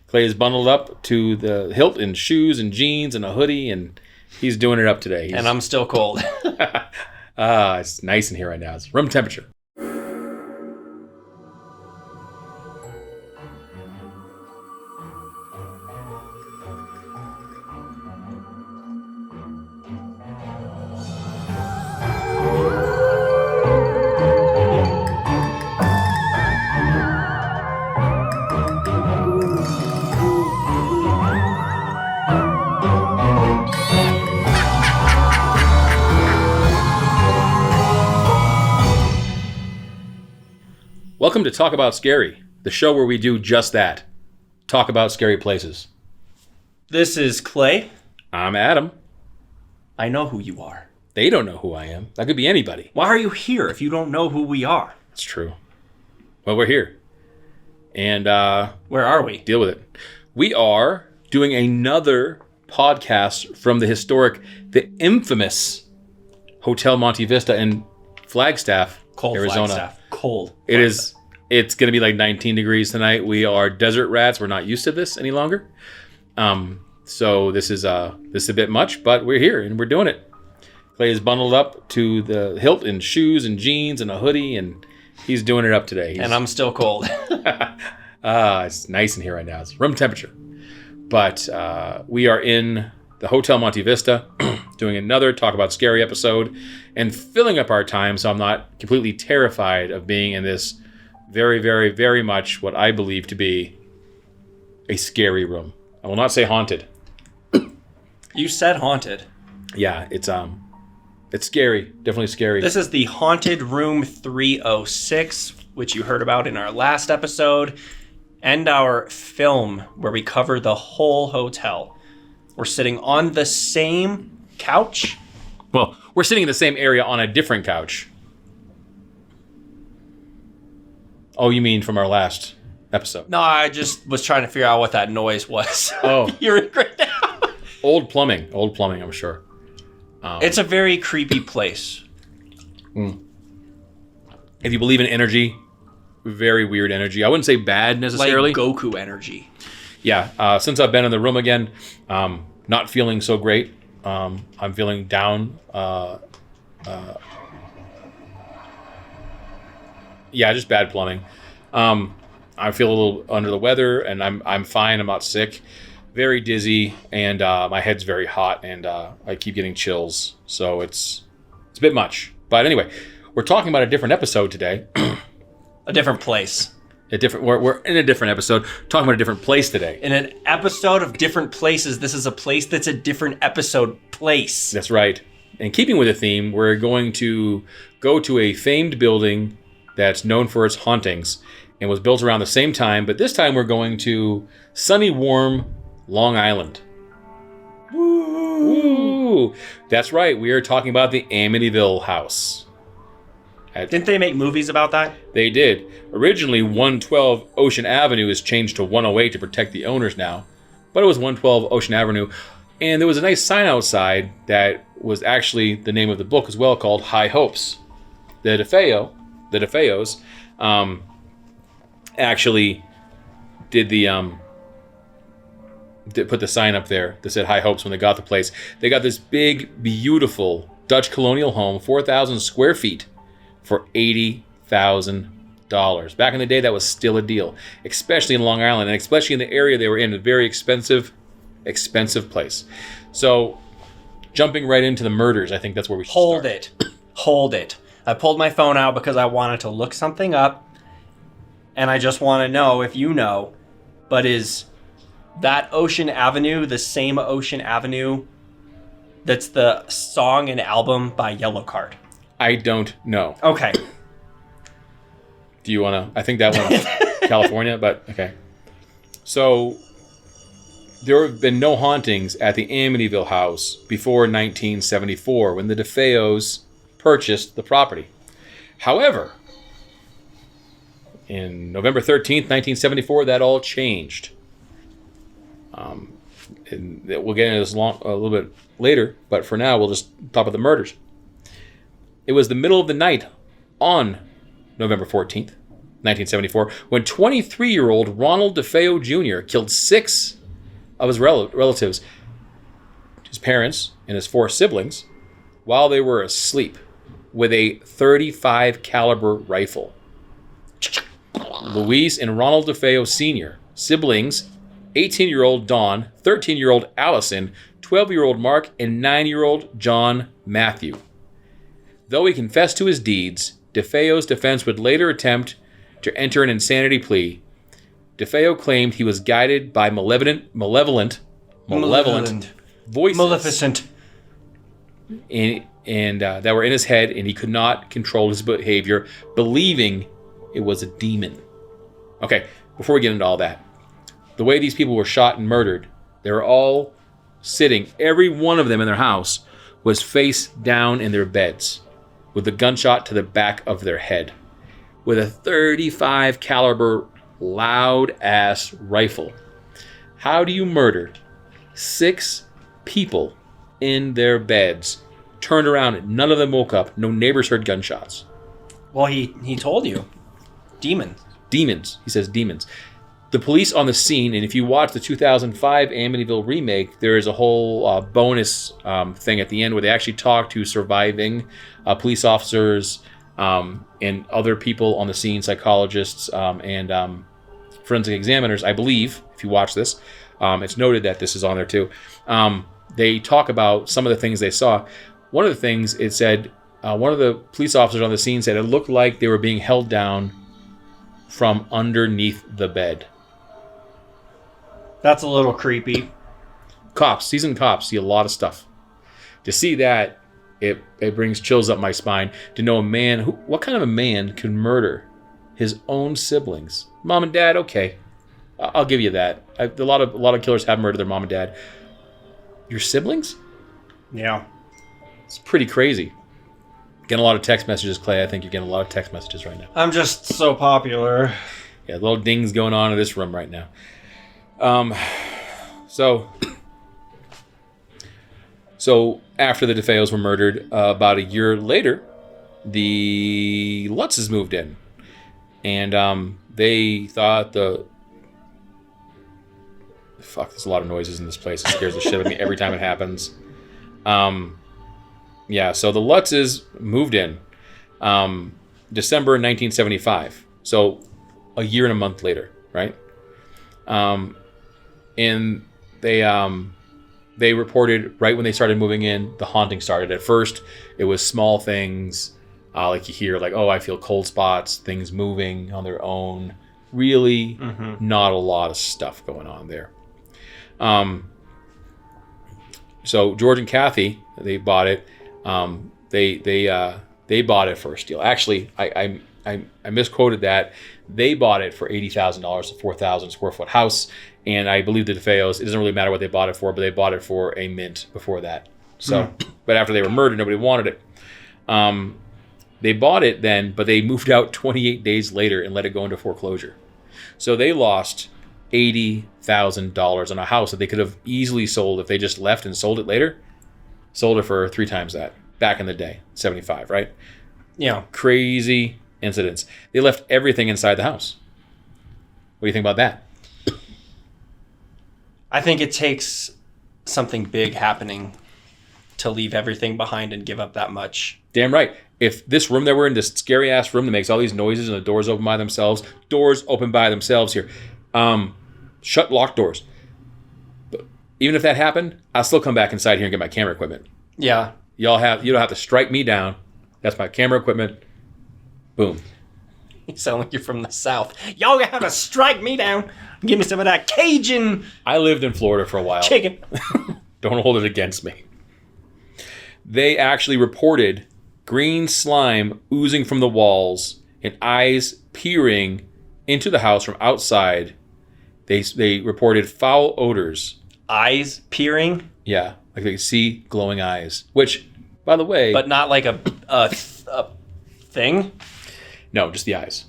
Clay is bundled up to the hilt in shoes and jeans and a hoodie, and he's doing it up today. And I'm still cold. It's nice in here right now. It's room temperature. Welcome to Talk About Scary, the show where we do just that. Talk about scary places. This is Clay. I'm Adam. I know who you are. They don't know who I am. That could be anybody. Why are you here if you don't know who we are? That's true. Well, we're here. And where are we? Deal with it. We are doing another podcast from the infamous Hotel Monte Vista in Flagstaff, Arizona. Flagstaff. Cold. It's going to be like 19 degrees tonight. We are desert rats. We're not used to this any longer. So this is a bit much, but we're here and we're doing it. Clay is bundled up to the hilt in shoes and jeans and a hoodie, and he's doing it up today. And I'm still cold. It's nice in here right now. It's room temperature. But we are in the Hotel Monte Vista doing another Talk About Scary episode and filling up our time so I'm not completely terrified of being in this very, very, very much what I believe to be a scary room. I will not say haunted. You said haunted. Yeah, it's scary. Definitely scary. This is the Haunted Room 306, which you heard about in our last episode, and our film where we cover the whole hotel. We're sitting on the same couch. Well, we're sitting in the same area on a different couch. Oh, you mean from our last episode? No, I just was trying to figure out what that noise was. Oh. You're right now. Old plumbing, I'm sure. It's a very creepy place. If you believe in energy, very weird energy. I wouldn't say bad necessarily. Like Goku energy. Yeah, since I've been in the room again, not feeling so great. I'm feeling down. Yeah, just bad plumbing. I feel a little under the weather, and I'm fine. I'm not sick. Very dizzy, and my head's very hot, and I keep getting chills. So it's a bit much. But anyway, we're talking about a different episode today. A different place. We're in a different episode, talking about a different place today. In an episode of different places, this is a place that's a different episode place. That's right. In keeping with the theme, we're going to go to a famed building that's known for its hauntings and was built around the same time, but this time we're going to sunny, warm Long Island. Woo! That's right. We are talking about the Amityville house. Didn't they make movies about that? They did. Originally, 112 Ocean Avenue is changed to 108 to protect the owners now, but it was 112 Ocean Avenue, and there was a nice sign outside that was actually the name of the book as well, called High Hopes. The DeFeos, actually did put the sign up there that said High Hopes when they got the place. They got this big, beautiful Dutch colonial home, 4,000 square feet, for $80,000. Back in the day, that was still a deal, especially in Long Island, and especially in the area they were in, a very expensive place. So, jumping right into the murders, I think that's where we should start. Hold it. I pulled my phone out because I wanted to look something up, and I just want to know if you know, but is that Ocean Avenue the same Ocean Avenue that's the song and album by Yellowcard? I don't know. Okay. Do you want to? I think that one, California, but okay. So, there have been no hauntings at the Amityville house before 1974 when the DeFeos purchased the property. However, in November 13th, 1974, that all changed. And we'll get into this a little bit later, but for now, we'll just talk about the murders. It was the middle of the night on November 14th, 1974, when 23-year-old Ronald DeFeo Jr. killed 6 of his relatives, his parents and his 4 siblings, while they were asleep with a .35 caliber rifle. Louise and Ronald DeFeo Sr., siblings, 18-year-old Dawn, 13-year-old Allison, 12-year-old Mark, and 9-year-old John Matthew. Though he confessed to his deeds, DeFeo's defense would later attempt to enter an insanity plea. DeFeo claimed he was guided by malevolent voices. Maleficent. And that were in his head, and he could not control his behavior, believing it was a demon. Okay, before we get into all that, the way these people were shot and murdered, they were all sitting, every one of them in their house was face down in their beds with a gunshot to the back of their head with a .35 caliber loud ass rifle. How do you murder 6 people in their beds, turned around, and none of them woke up, no neighbors heard gunshots? Well, he told you. Demons. Demons. He says demons. The police on the scene, and if you watch the 2005 Amityville remake, there is a whole bonus thing at the end where they actually talk to surviving police officers and other people on the scene, psychologists and forensic examiners, I believe. If you watch this, it's noted that this is on there too. They talk about some of the things they saw. One of the things, it said, one of the police officers on the scene said it looked like they were being held down from underneath the bed. That's a little creepy. Seasoned cops see a lot of stuff. To see that, it brings chills up my spine. To know a man, what kind of a man could murder his own siblings? Mom and dad, okay, I'll give you that. A lot of killers have murdered their mom and dad. Your siblings? Yeah. It's pretty crazy. Getting a lot of text messages, Clay. I think you're getting a lot of text messages right now. I'm just so popular. Yeah, little dings going on in this room right now. So after the DeFeos were murdered, about a year later, the Lutzes moved in. And they thought there's a lot of noises in this place. It scares the shit out of me every time it happens. Yeah, so the Lutzes moved in December 1975. So a year and a month later, right? And they reported right when they started moving in, the haunting started. At first, it was small things, like you hear, like, oh, I feel cold spots, things moving on their own. Really, not a lot of stuff going on there. So George and Kathy, they bought it. They bought it for a steal. Actually, I misquoted that. They bought it for $80,000, a 4,000 square foot house, and I believe the DeFeos, it doesn't really matter what they bought it for, but they bought it for a mint before that. So, but after they were murdered, nobody wanted it. They bought it then, but they moved out 28 days later and let it go into foreclosure. So they lost $80,000 on a house that they could have easily sold if they just left and sold it later. Sold it for 3 times that back in the day, 75, right? Yeah. Crazy incidents. They left everything inside the house. What do you think about that? I think it takes something big happening to leave everything behind and give up that much. Damn right. If this room that we're in, this scary ass room that makes all these noises and the doors open by themselves here, shut locked doors. But even if that happened, I'll still come back inside here and get my camera equipment. Yeah. You don't have to strike me down. That's my camera equipment. Boom. You sound like you're from the South. Y'all have to strike me down. Give me some of that Cajun. I lived in Florida for a while. Chicken. Don't hold it against me. They actually reported green slime oozing from the walls and eyes peering into the house from outside. They reported foul odors. Eyes peering? Yeah, like they see glowing eyes. Which, by the way... But not like a thing? No, just the eyes.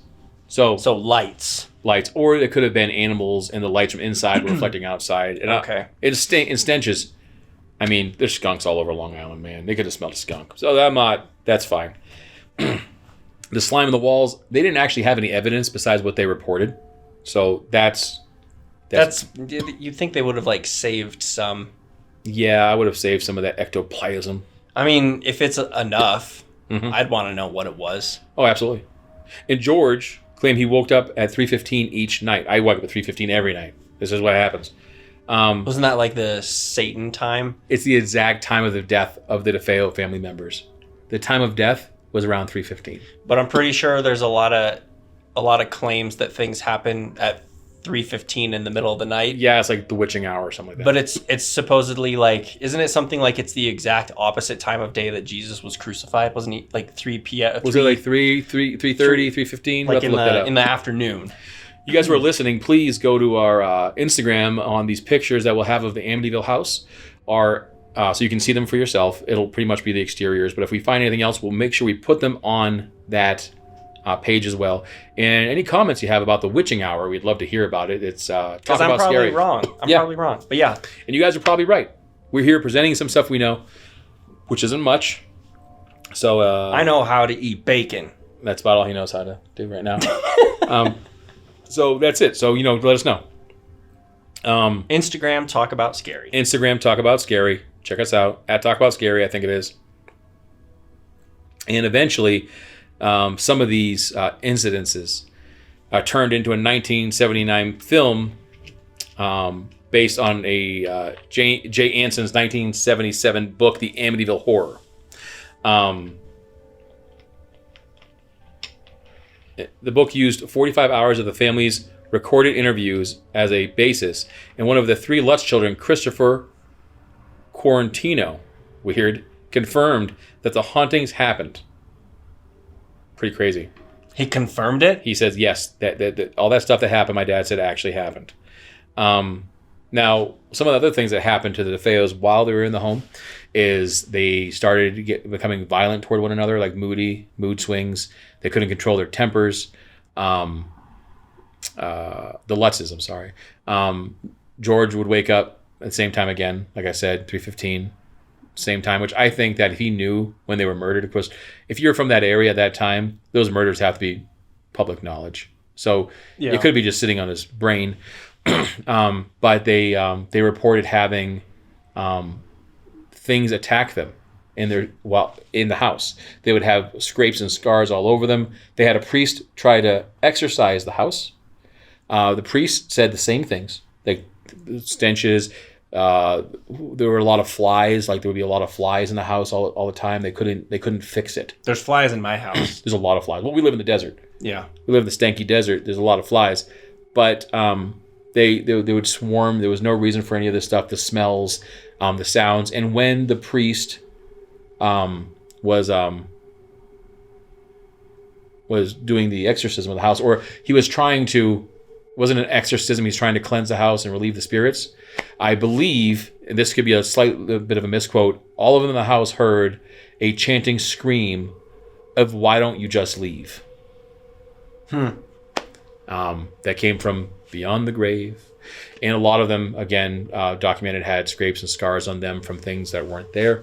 So lights. Lights. Or it could have been animals and the lights from inside were reflecting outside. And okay. In stenches. I mean, there's skunks all over Long Island, man. They could have smelled a skunk. So that's fine. The slime in the walls, they didn't actually have any evidence besides what they reported. So that's you'd think they would have like saved some. Yeah, I would have saved some of that ectoplasm. I mean, if it's enough, I'd want to know what it was. Oh, absolutely. And George claimed he woke up at 3:15 each night. I wake up at 3:15 every night. This is what happens. Wasn't that like the Satan time? It's the exact time of the death of the DeFeo family members. The time of death was around 3:15. But I'm pretty sure there's a lot of claims that things happen at 3:15 in the middle of the night. Yeah, it's like the witching hour or something like that. But it's supposedly like, isn't it something like it's the exact opposite time of day that Jesus was crucified? Wasn't he like 3 p.m.? Was it like 3:30, 3:15? Like in the afternoon. You guys who are listening, please go to our Instagram on these pictures that we'll have of the Amityville house. So you can see them for yourself. It'll pretty much be the exteriors. But if we find anything else, we'll make sure we put them on that page as well. And any comments you have about the witching hour, we'd love to hear about it. It's talk about I'm probably scary. wrong. I'm probably wrong. But yeah. And you guys are probably right. We're here presenting some stuff we know, which isn't much. So I know how to eat bacon. That's about all he knows how to do right now. So that's it. So, let us know. Instagram, Talk About Scary. Instagram, Talk About Scary. Check us out at Talk About Scary, I think it is. And eventually, some of these incidences turned into a 1979 film based on a Jay Anson's 1977 book, The Amityville Horror. The book used 45 hours of the family's recorded interviews as a basis, and one of the three Lutz children, Christopher Quarantino, confirmed that the hauntings happened. Pretty crazy. He confirmed it? He says, yes, that all that stuff that happened, my dad said actually happened. Now, some of the other things that happened to the DeFeos while they were in the home is they started becoming violent toward one another, like mood swings. They couldn't control their tempers. The Lutzes, I'm sorry. George would wake up at the same time again, like I said, 3:15, same time, which I think that if he knew when they were murdered, of course, if you're from that area at that time, those murders have to be public knowledge. So it could be just sitting on his brain. But they reported having things attack them in the house. They would have scrapes and scars all over them. They had a priest try to exorcise the house. The priest said the same things, like stenches. There were a lot of flies. Like there would be a lot of flies in the house all the time. They couldn't fix it. There's flies in my house. There's a lot of flies. Well, we live in the desert. Yeah, we live in the stanky desert. There's a lot of flies, but they would swarm. There was no reason for any of this stuff. The smells, the sounds, and when the priest was doing the exorcism of the house, or he was trying to. Wasn't an exorcism. He's trying to cleanse the house and relieve the spirits. I believe, and this could be a slight bit of a misquote, all of them in the house heard a chanting scream of "Why don't you just leave?" That came from beyond the grave. And a lot of them, again, documented had scrapes and scars on them from things that weren't there.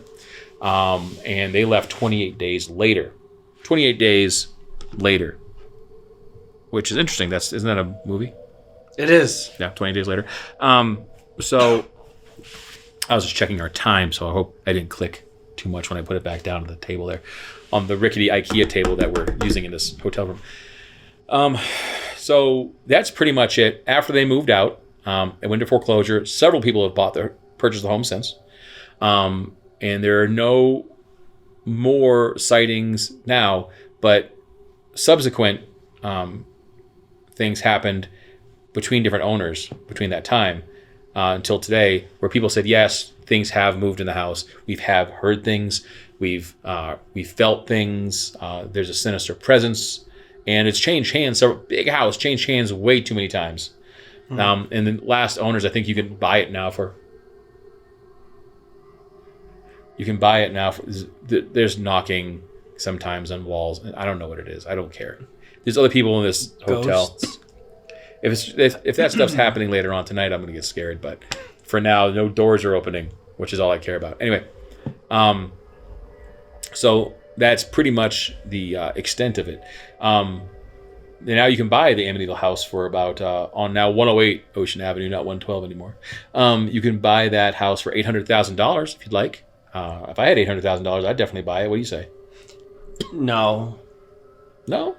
And they left 28 days later. 28 days later. Which is interesting. Isn't that a movie? It is. Yeah, 20 days later. So I was just checking our time, so I hope I didn't click too much when I put it back down to the table there. On the rickety IKEA table that we're using in this hotel room. So that's pretty much it. After they moved out, it went to foreclosure. Several people have purchased the home since. And there are no more sightings now, but subsequent things happened between different owners between that time until today, where people said, yes, things have moved in the house. We've heard things. We've felt things. There's a sinister presence. And it's changed hands. So big house changed hands way too many times. And the last owners, I think you can buy it now for. There's knocking sometimes on walls. I don't know what it is. I don't care. There's other people in this hotel. Ghosts. If that stuff's happening later on tonight, I'm gonna get scared. But for now, no doors are opening, which is all I care about. Anyway, so that's pretty much the extent of it. Now you can buy the Amityville house for about on now 108 Ocean Avenue, not 112 anymore. You can buy that house for $800,000 if you'd like. If I had $800,000, I'd definitely buy it. What do you say? No. No?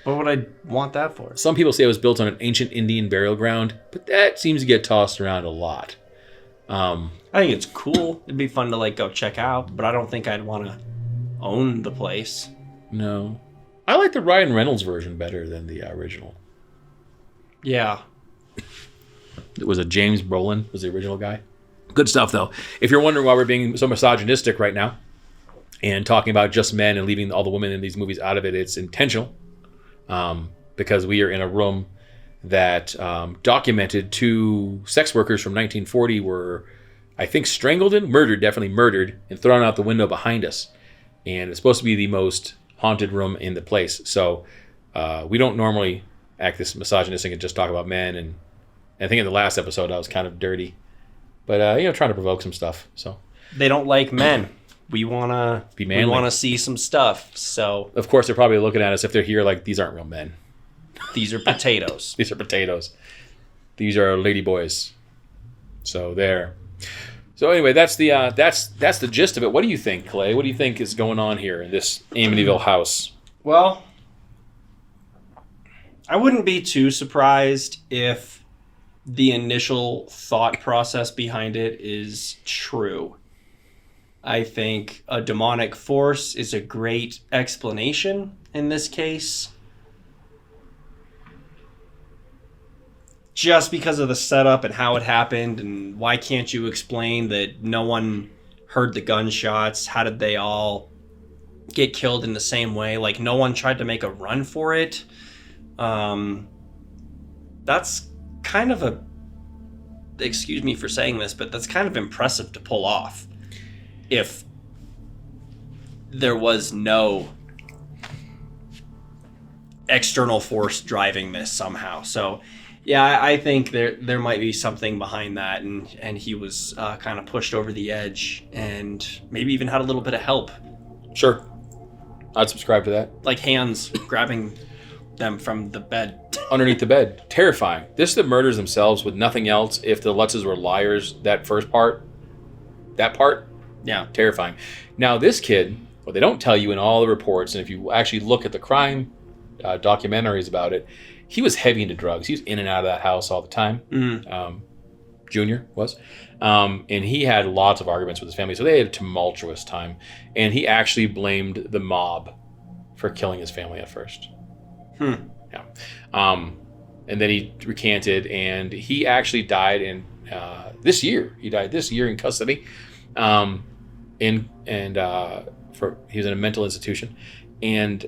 What would I want that for? Some people say it was built on an ancient Indian burial ground, but that seems to get tossed around a lot. I think it's cool. It'd be fun to like go check out, but I don't think I'd want to own the place. No. I like the Ryan Reynolds version better than the original. Yeah. It was a James Brolin was the original guy. Good stuff, though. If you're wondering why we're being so misogynistic right now and talking about just men and leaving all the women in these movies out of it, it's intentional. Because we are in a room that documented 2 sex workers from 1940 were, I think, strangled and murdered, definitely murdered, and thrown out the window behind us. And it's supposed to be the most haunted room in the place. So we don't normally act this misogynistic and just talk about men. And I think in the last episode I was kind of dirty. But, trying to provoke some stuff. So they don't like men. We want to be manly. We want to see some stuff. So of course they're probably looking at us if they're here like, these aren't real men. These are potatoes. These are potatoes. These are lady boys. So there. So anyway, that's the gist of it. What do you think, Clay? What do you think is going on here in this Amityville house? Well, I wouldn't be too surprised if the initial thought process behind it is true. I think a demonic force is a great explanation in this case. Just because of the setup and how it happened, and why can't you explain that no one heard the gunshots? How did they all get killed in the same way? Like, no one tried to make a run for it. That's kind of excuse me for saying this, but that's kind of impressive to pull off. If there was no external force driving this somehow. So yeah, I think there might be something behind that, and he was kind of pushed over the edge, and maybe even had a little bit of help. Sure, I'd subscribe to that. Like hands grabbing them from the bed. Underneath the bed. Terrifying. This is the murders themselves with nothing else. If the Lutzes were liars, that first part, yeah, terrifying. Now this kid, what they don't tell you in all the reports, and if you actually look at the crime documentaries about it, he was heavy into drugs. He was in and out of that house all the time. Mm-hmm. Junior was. And he had lots of arguments with his family. So they had a tumultuous time. And he actually blamed the mob for killing his family at first. Yeah. And then he recanted, and he actually died in this year. He died this year in custody. He was in a mental institution. And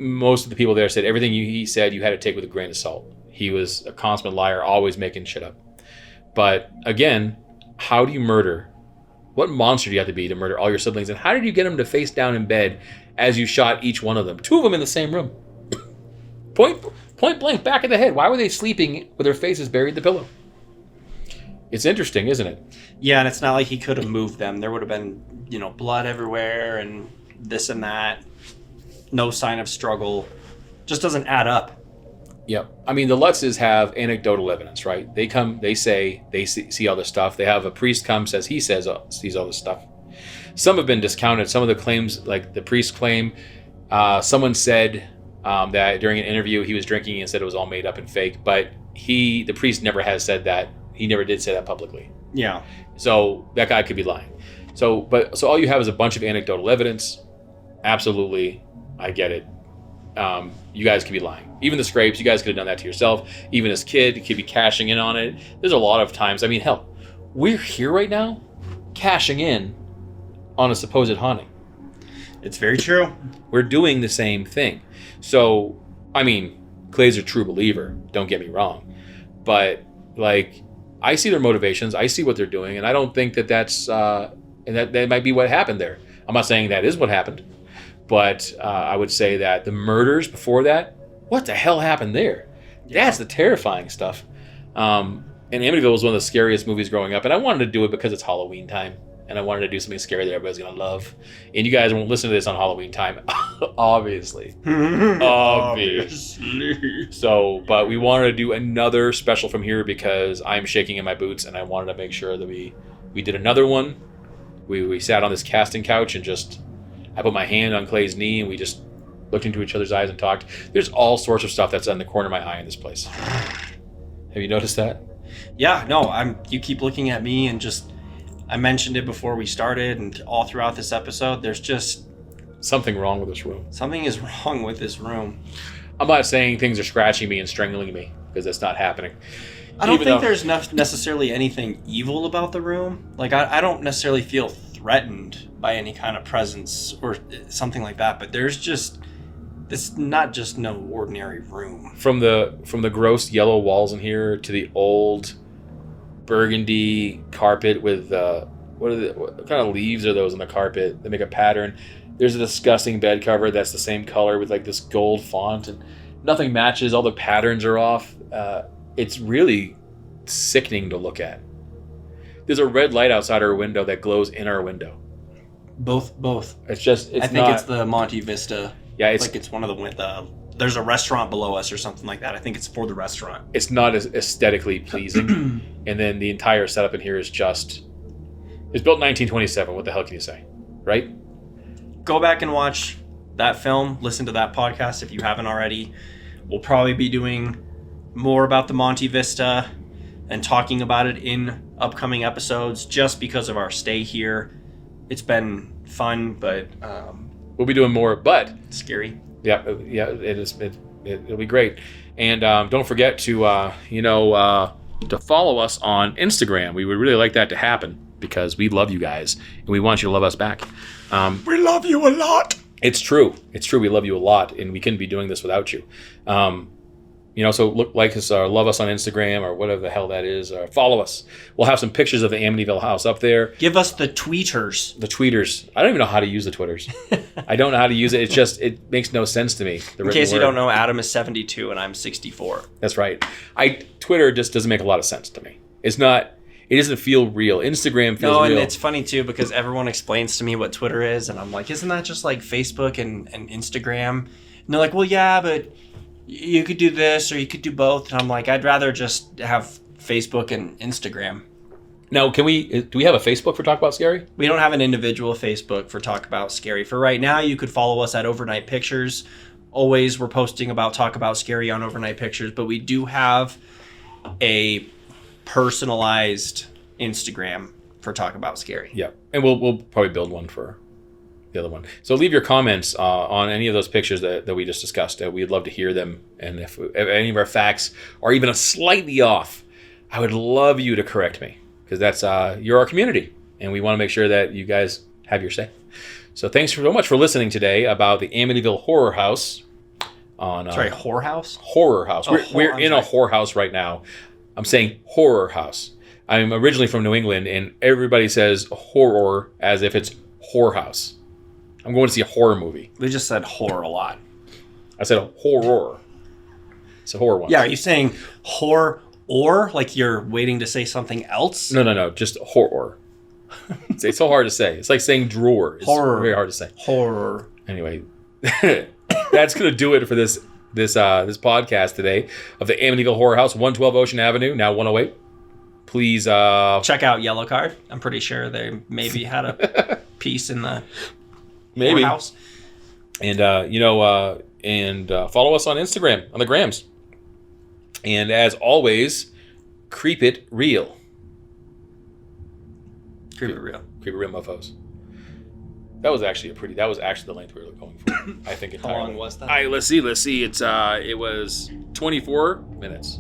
most of the people there said everything he said you had to take with a grain of salt. He was a consummate liar, always making shit up. But again, how do you murder? What monster do you have to be to murder all your siblings? And how did you get them to face down in bed as you shot each one of them? 2 of them in the same room. Point blank, back of the head. Why were they sleeping with their faces buried in the pillow? It's interesting, isn't it? Yeah, and it's not like he could have moved them. There would have been, blood everywhere and this and that. No sign of struggle. Just doesn't add up. Yep. I mean, the Lutzes have anecdotal evidence, right? They come, they say, they see all this stuff. They have a priest come, sees all this stuff. Some have been discounted. Some of the claims, like the priest claim, someone said that during an interview he was drinking and said it was all made up and fake, but the priest never has said that. He never did say that publicly. Yeah. So that guy could be lying. So all you have is a bunch of anecdotal evidence. Absolutely. I get it. You guys could be lying. Even the scrapes, you guys could have done that to yourself. Even as kid, you could be cashing in on it. There's a lot of times. I mean, hell, we're here right now cashing in on a supposed haunting. It's very true. We're doing the same thing. So, I mean, Clay's a true believer. Don't get me wrong. But, I see their motivations. I see what they're doing. And I don't think that's... and that might be what happened there. I'm not saying that is what happened. But I would say that the murders before that, what the hell happened there? Yeah. That's the terrifying stuff. And Amityville was one of the scariest movies growing up. And I wanted to do it because it's Halloween time. and I wanted to do something scary that everybody's gonna love. And you guys won't listen to this on Halloween time, obviously. Obviously. So, but we wanted to do another special from here because I'm shaking in my boots, and I wanted to make sure that we did another one. We sat on this casting couch and I put my hand on Clay's knee, and we just looked into each other's eyes and talked. There's all sorts of stuff that's on the corner of my eye in this place. Have you noticed that? Yeah, no, you keep looking at me, and I mentioned it before we started and all throughout this episode, there's just something wrong with this room. Something is wrong with this room. I'm not saying things are scratching me and strangling me, because that's not happening. I don't think there's necessarily anything evil about the room. Like, I don't necessarily feel threatened by any kind of presence or something like that, but it's not just no ordinary room. From the gross yellow walls in here to the old burgundy carpet with what kind of leaves are those on the carpet that make a pattern? There's a disgusting bed cover that's the same color with like this gold font, and nothing matches. All the patterns are off. It's really sickening to look at. There's a red light outside our window that glows in our window. Both. I think it's the Monte Vista. Yeah, it's one of there's a restaurant below us or something like that. I think it's for the restaurant. It's not as aesthetically pleasing. And then the entire setup in here is it's built in 1927. What the hell can you say? Right? Go back and watch that film. Listen to that podcast if you haven't already. We'll probably be doing more about the Monte Vista and talking about it in upcoming episodes just because of our stay here. It's been fun, but we'll be doing more, but scary. Yeah, it is. It'll be great. And don't forget to follow us on Instagram. We would really like that to happen because we love you guys and we want you to love us back. We love you a lot. It's true. We love you a lot, and we couldn't be doing this without you. So like us, love us on Instagram or whatever the hell that is. Follow us. We'll have some pictures of the Amityville house up there. Give us the tweeters. The tweeters. I don't even know how to use the Twitters. I don't know how to use it. It makes no sense to me. In case you don't know, Adam is 72 and I'm 64. That's right. Twitter just doesn't make a lot of sense to me. It doesn't feel real. Instagram feels real. No, and it's funny too because everyone explains to me what Twitter is, and I'm like, isn't that just like Facebook and Instagram? And they're like, well, yeah, but you could do this or you could do both. And I'm like, I'd rather just have Facebook and Instagram. Now, do we have a Facebook for Talk About Scary? We don't have an individual Facebook for Talk About Scary. For right now, you could follow us at Overnight Pictures. Always we're posting about Talk About Scary on Overnight Pictures, but we do have a personalized Instagram for Talk About Scary. Yeah, and we'll probably build one for the other one. So leave your comments on any of those pictures that we just discussed. We'd love to hear them. And if any of our facts are even slightly off, I would love you to correct me because that's you're our community, and we want to make sure that you guys have your say. So thanks so much for listening today about the Amityville Horror House. Horror House? Horror House. We're in a horror house right now. I'm saying horror house. I'm originally from New England, and everybody says horror as if it's whorehouse. I'm going to see a horror movie. We just said horror a lot. I said horror. It's a horror one. Yeah, are you saying horror or like you're waiting to say something else? No. Just horror. It's so hard to say. It's like saying drawer. It's horror. Very hard to say. Horror. Anyway, that's going to do it for this podcast today of the Amityville Horror House, 112 Ocean Avenue, now 108. Please check out Yellow Card. I'm pretty sure they maybe had a piece in the house. And follow us on Instagram on the grams. And as always, keep it real. Keep it real. Keep it real, mofos. That was actually the length we were going for. I think entirely. How long was that? Let's see. It was 24 minutes.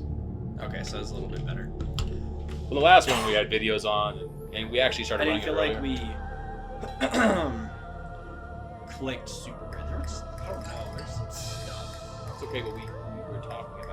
Okay, so it's a little bit better. Well, the last one we had videos on, and we actually started. I didn't feel like we clicked super good. I don't know. There's some stuff. It's okay, but we were talking.